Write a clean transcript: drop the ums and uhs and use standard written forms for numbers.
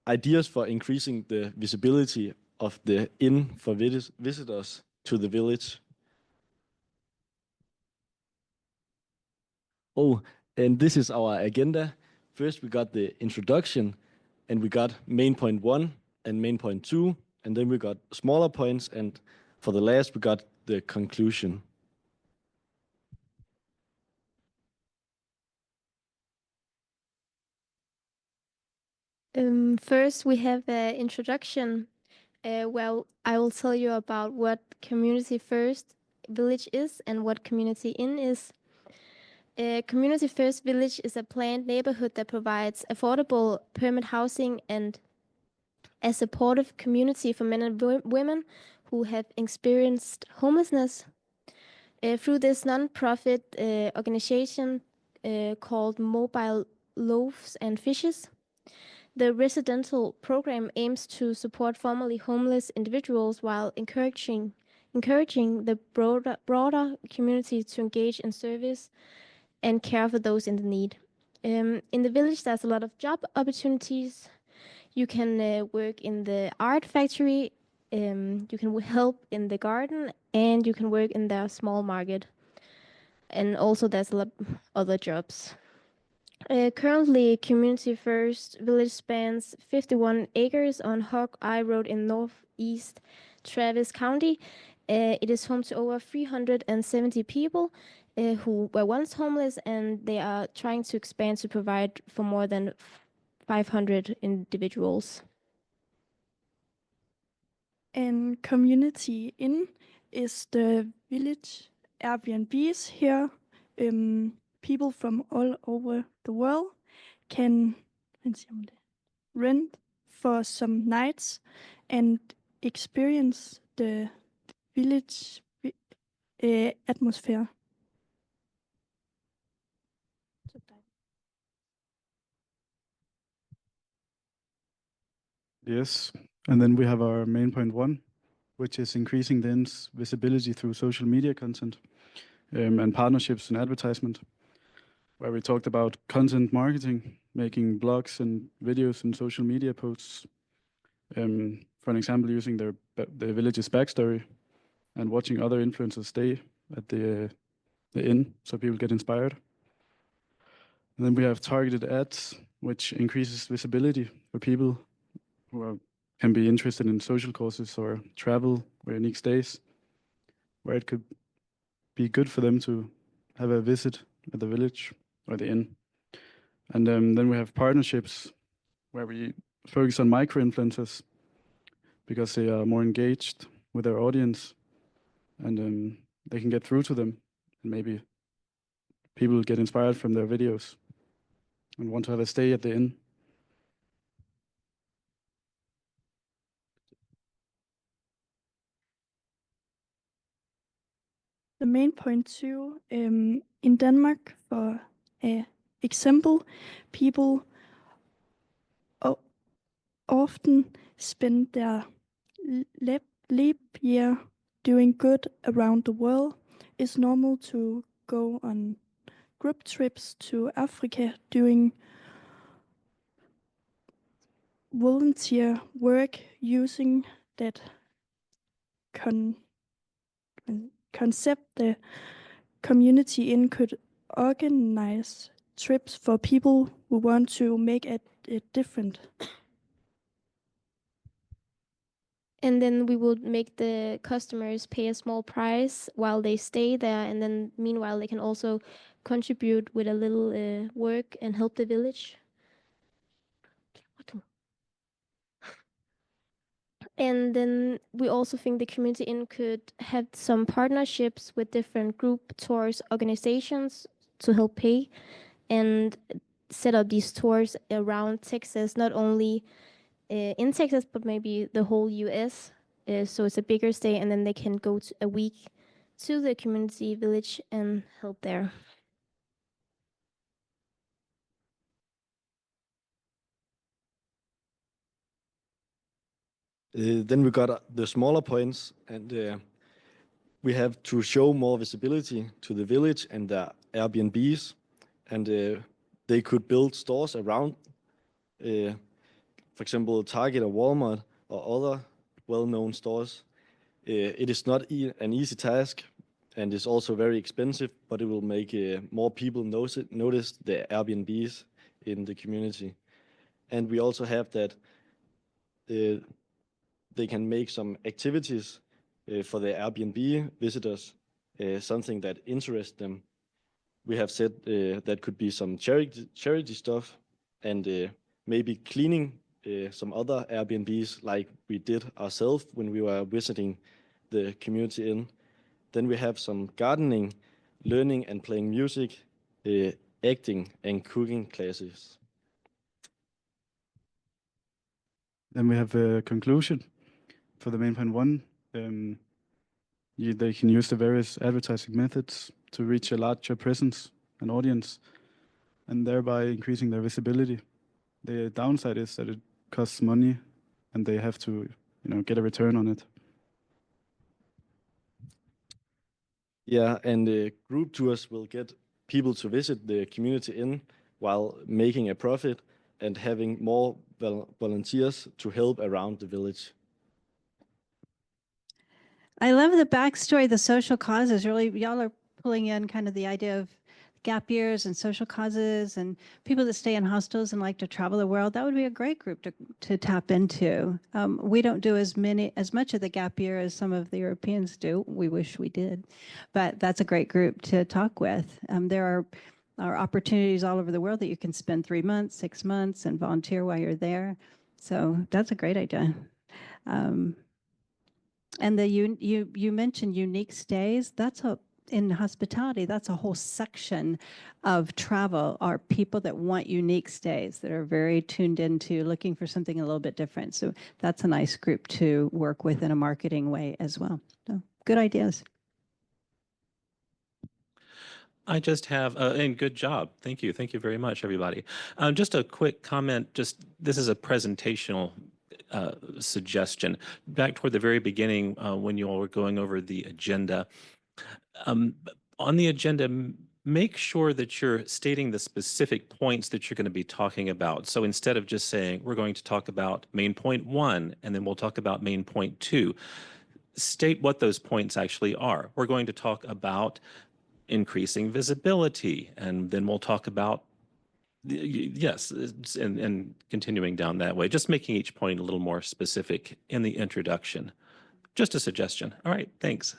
ideas for increasing the visibility of the inn for visitors to the village. Oh, and this is our agenda. First, we got the introduction, and we got main point 1 and main point 2, and then we got smaller points, and for the last, we got the conclusion. First, we have an introduction. Well, I will tell you about what CommunityFirst Village is and what Community Inn is. CommunityFirst Village is a planned neighborhood that provides affordable permanent housing and a supportive community for men and women who have experienced homelessness. Through this non-profit organization called Mobile Loaves and Fishes, the residential program aims to support formerly homeless individuals while encouraging the broader community to engage in service and care for those in the need. In the village, there's a lot of job opportunities. You can work in the art factory, you can help in the garden, and you can work in the small market. And also there's a lot of other jobs. Currently, CommunityFirst Village spans 51 acres on Hog Eye Road in northeast Travis County. It is home to over 370 people who were once homeless, and they are trying to expand to provide for more than 500 individuals. And Community Inn is the village Airbnbs here. People from all over the world can rent for some nights and experience the village atmosphere. Yes, and then we have our main point 1, which is increasing the inn's visibility through social media content and partnerships and advertisement, where we talked about content marketing, making blogs and videos and social media posts. For an example, using the village's backstory and watching other influencers stay at the inn so people get inspired. And then we have targeted ads, which increases visibility for people who can be interested in social causes or travel or unique stays, where it could be good for them to have a visit at the village or the inn. And then we have partnerships where we focus on micro-influencers because they are more engaged with their audience and they can get through to them, and maybe people get inspired from their videos and want to have a stay at the inn. The main point 2, in Denmark, for example, people often spend their leap year doing good around the world. It's normal to go on group trips to Africa doing volunteer work using that concept. The Community Inn could organize trips for people who want to make it different. And then we will make the customers pay a small price while they stay there. And then meanwhile, they can also contribute with a little work and help the village. And then we also think the Community Inn could have some partnerships with different group tours organizations to help pay and set up these tours around Texas, not only in Texas, but maybe the whole US. So it's a bigger stay, and then they can go a week to the community village and help there. Then we got the smaller points, and we have to show more visibility to the village and the Airbnbs, and they could build stores around for example, Target or Walmart or other well-known stores, it is not an easy task, and it's also very expensive, but it will make more people notice the Airbnbs in the community. And we also have that they can make some activities for the Airbnb visitors, something that interests them. We have said that could be some charity stuff, and maybe cleaning some other Airbnbs like we did ourselves when we were visiting the community inn. Then we have some gardening, learning and playing music, acting and cooking classes. Then we have a conclusion for the main point 1. They can use the various advertising methods to reach a larger presence and audience, and thereby increasing their visibility. The downside is that it costs money, and they have to, get a return on it. Yeah, and group tours will get people to visit the community inn while making a profit and having more volunteers to help around the village. I love the backstory, the social causes. Really, y'all are pulling in kind of the idea of gap years and social causes and people that stay in hostels and like to travel the world. That would be a great group to tap into. We don't do as much of the gap year as some of the Europeans do. We wish we did, but that's a great group to talk with. There are opportunities all over the world that you can spend 3 months, 6 months and volunteer while you're there. So that's a great idea. And you mentioned unique stays. In hospitality, that's a whole section of travel, are people that want unique stays, that are very tuned into looking for something a little bit different. So that's a nice group to work with in a marketing way as well. So good ideas. I just have, and good job. Thank you. Thank you very much, everybody. Just a quick comment, this is a presentational suggestion. Back toward the very beginning, when you all were going over the agenda, on the agenda, make sure that you're stating the specific points that you're going to be talking about. So instead of just saying, we're going to talk about main point 1, and then we'll talk about main point 2, state what those points actually are. We're going to talk about increasing visibility, and then we'll talk about, yes, and continuing down that way, just making each point a little more specific in the introduction. Just a suggestion. All right, thanks.